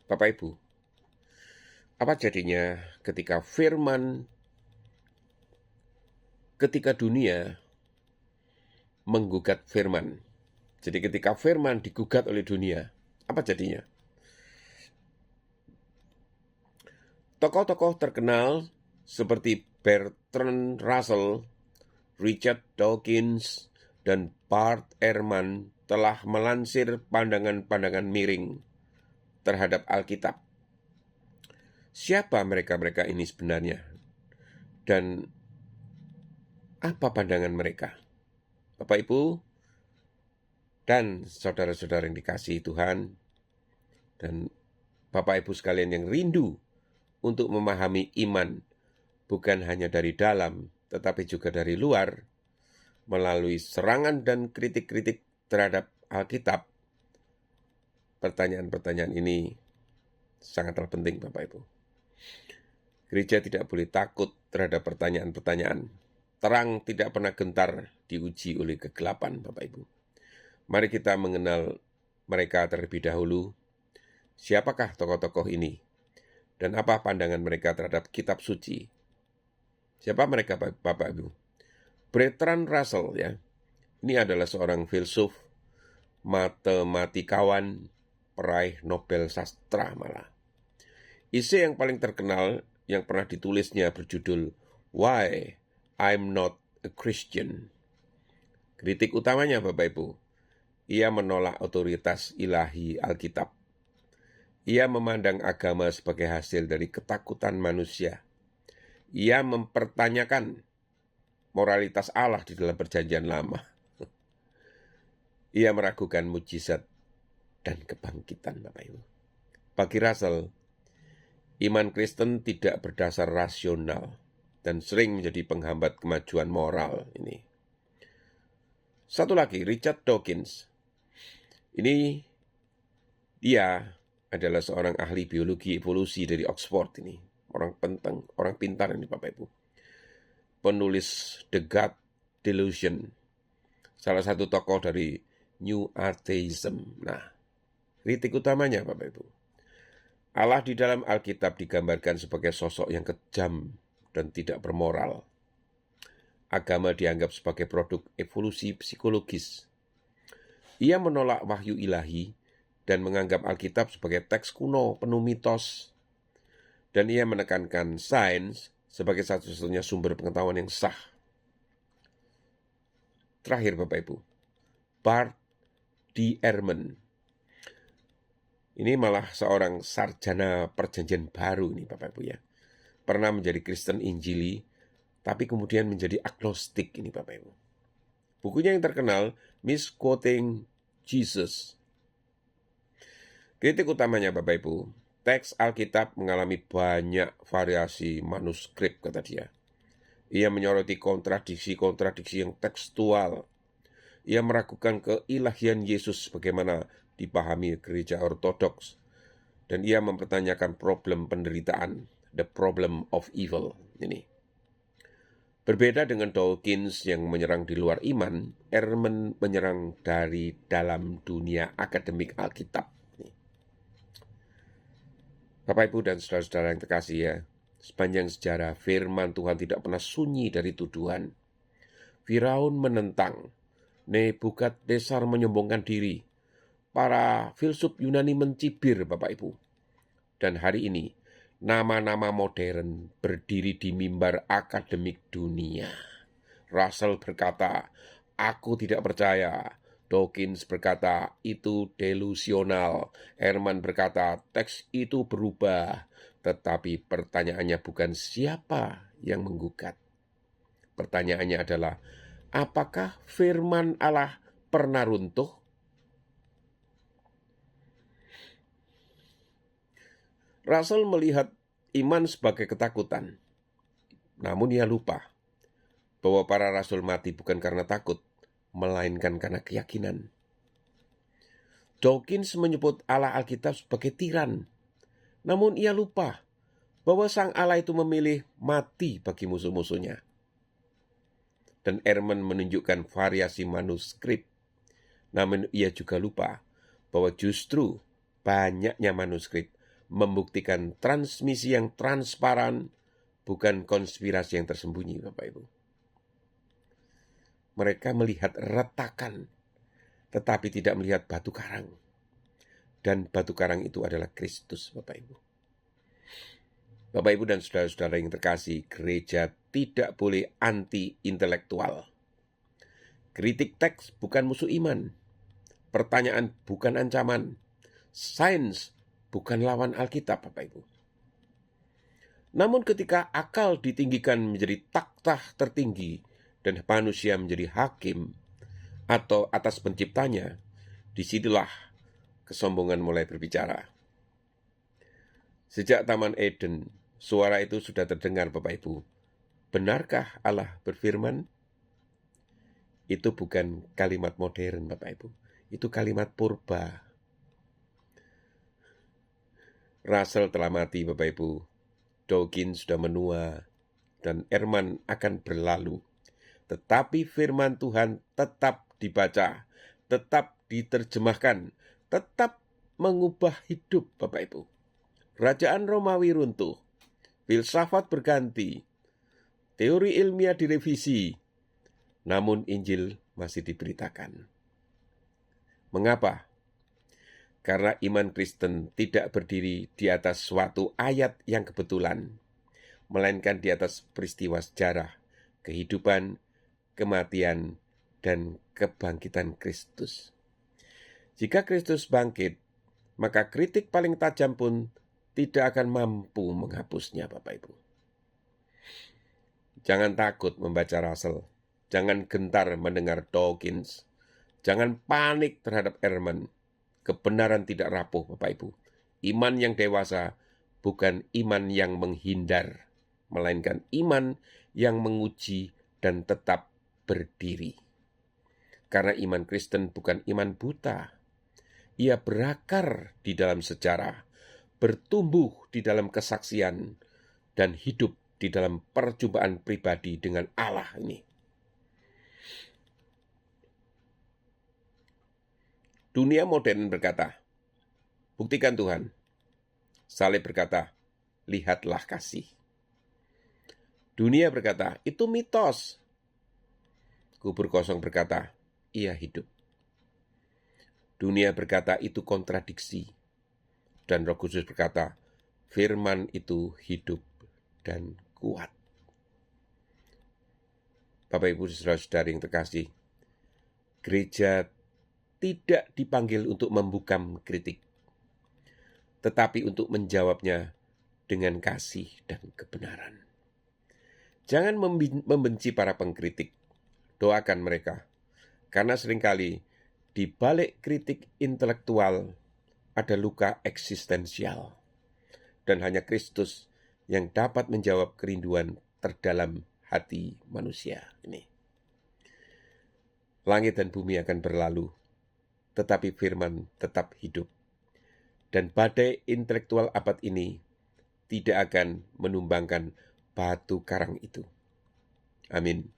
Bapak Ibu, apa jadinya ketika dunia menggugat firman? Jadi ketika firman digugat oleh dunia, apa jadinya? Tokoh-tokoh terkenal seperti Bertrand Russell, Richard Dawkins, dan Bart Ehrman telah melansir pandangan-pandangan miring terhadap Alkitab. Siapa mereka-mereka ini sebenarnya? Dan apa pandangan mereka? Bapak Ibu dan saudara-saudara yang dikasihi Tuhan, dan Bapak Ibu sekalian yang rindu untuk memahami iman bukan hanya dari dalam, tetapi juga dari luar, melalui serangan dan kritik-kritik terhadap Alkitab. Pertanyaan-pertanyaan ini sangatlah penting, Bapak Ibu. Gereja tidak boleh takut terhadap pertanyaan-pertanyaan. Terang tidak pernah gentar diuji oleh kegelapan, Bapak Ibu. Mari kita mengenal mereka terlebih dahulu. Siapakah tokoh-tokoh ini? Dan apa pandangan mereka terhadap kitab suci? Siapa mereka, Bapak Ibu? Bertrand Russell, ya. Ini adalah seorang filsuf, matematikawan, peraih Nobel sastra malah. Isi yang paling terkenal yang pernah ditulisnya berjudul Why I'm Not a Christian. Kritik utamanya, Bapak Ibu, ia menolak otoritas ilahi Alkitab. Ia memandang agama sebagai hasil dari ketakutan manusia. Ia mempertanyakan moralitas Allah di dalam perjanjian lama. Ia meragukan mujizat dan kebangkitan, Bapak Ibu. Bagi Russell, iman Kristen tidak berdasar rasional dan sering menjadi penghambat kemajuan moral ini. Satu lagi, Richard Dawkins. Ini dia adalah seorang ahli biologi evolusi dari Oxford ini. Orang penting, orang pintar ini Bapak Ibu. Penulis The God Delusion. Salah satu tokoh dari New Atheism. Nah, kritik utamanya Bapak Ibu. Allah di dalam Alkitab digambarkan sebagai sosok yang kejam dan tidak bermoral. Agama dianggap sebagai produk evolusi psikologis. Ia menolak wahyu ilahi dan menganggap Alkitab sebagai teks kuno penuh mitos. Dan ia menekankan sains sebagai satu-satunya sumber pengetahuan yang sah. Terakhir Bapak Ibu, Bart Ehrman. Ini malah seorang sarjana perjanjian baru ini Bapak Ibu ya. Pernah menjadi Kristen Injili, tapi kemudian menjadi agnostik ini Bapak Ibu. Bukunya yang terkenal, Misquoting Jesus. Kritik utamanya Bapak Ibu, teks Alkitab mengalami banyak variasi manuskrip kata dia. Ia menyoroti kontradiksi-kontradiksi yang tekstual. Ia meragukan keilahian Yesus bagaimana dipahami gereja ortodoks. Dan ia mempertanyakan problem penderitaan, the problem of evil. Ini. Berbeda dengan Dawkins yang menyerang di luar iman, Ehrman menyerang dari dalam dunia akademik Alkitab. Bapak Ibu dan saudara-saudara yang terkasih ya, sepanjang sejarah firman Tuhan tidak pernah sunyi dari tuduhan. Firaun menentang, Nebukadnezar menyombongkan diri, para filsuf Yunani mencibir Bapak Ibu. Dan hari ini, nama-nama modern berdiri di mimbar akademik dunia. Russell berkata, aku tidak percaya. Dawkins berkata, itu delusional. Ehrman berkata, teks itu berubah. Tetapi pertanyaannya bukan siapa yang menggugat. Pertanyaannya adalah, apakah firman Allah pernah runtuh? Russell melihat iman sebagai ketakutan. Namun ia lupa bahwa para rasul mati bukan karena takut, melainkan karena keyakinan. Dawkins menyebut Allah Alkitab sebagai tiran. Namun ia lupa bahwa sang Allah itu memilih mati bagi musuh-musuhnya. Dan Ehrman menunjukkan variasi manuskrip. Namun ia juga lupa bahwa justru banyaknya manuskrip membuktikan transmisi yang transparan, bukan konspirasi yang tersembunyi, Bapak Ibu. Mereka melihat retakan, tetapi tidak melihat batu karang. Dan batu karang itu adalah Kristus, Bapak Ibu. Bapak Ibu dan saudara-saudara yang terkasih, gereja tidak boleh anti-intelektual. Kritik teks bukan musuh iman. Pertanyaan bukan ancaman. Sains bukan lawan Alkitab, Bapak Ibu. Namun ketika akal ditinggikan menjadi takhta tertinggi dan manusia menjadi hakim atau atas penciptanya, disitulah kesombongan mulai berbicara. Sejak Taman Eden, suara itu sudah terdengar, Bapak Ibu. Benarkah Allah berfirman? Itu bukan kalimat modern, Bapak Ibu. Itu kalimat purba. Russell telah mati, Bapak Ibu. Dawkins sudah menua, dan Ehrman akan berlalu. Tetapi firman Tuhan tetap dibaca, tetap diterjemahkan, tetap mengubah hidup, Bapak Ibu. Kerajaan Romawi runtuh, filsafat berganti, teori ilmiah direvisi, namun Injil masih diberitakan. Mengapa? Karena iman Kristen tidak berdiri di atas suatu ayat yang kebetulan, melainkan di atas peristiwa sejarah, kehidupan, kematian, dan kebangkitan Kristus. Jika Kristus bangkit, maka kritik paling tajam pun tidak akan mampu menghapusnya, Bapak Ibu. Jangan takut membaca Russell, jangan gentar mendengar Dawkins, jangan panik terhadap Ehrman. Kebenaran tidak rapuh, Bapak Ibu. Iman yang dewasa bukan iman yang menghindar, melainkan iman yang menguji dan tetap berdiri. Karena iman Kristen bukan iman buta. Ia berakar di dalam sejarah, bertumbuh di dalam kesaksian, dan hidup di dalam perjumpaan pribadi dengan Allah ini. Dunia modern berkata, buktikan Tuhan. Salib berkata, lihatlah kasih. Dunia berkata, itu mitos. Kubur kosong berkata, ia hidup. Dunia berkata, itu kontradiksi. Dan Roh Kudus berkata, firman itu hidup dan kuat. Bapak Ibu saudara-saudari yang terkasih, gereja tidak dipanggil untuk membungkam kritik, tetapi untuk menjawabnya dengan kasih dan kebenaran. Jangan membenci para pengkritik, doakan mereka, karena seringkali di balik kritik intelektual ada luka eksistensial, dan hanya Kristus yang dapat menjawab kerinduan terdalam hati manusia ini. Langit dan bumi akan berlalu, tetapi firman tetap hidup. Dan badai intelektual abad ini tidak akan menumbangkan batu karang itu. Amin.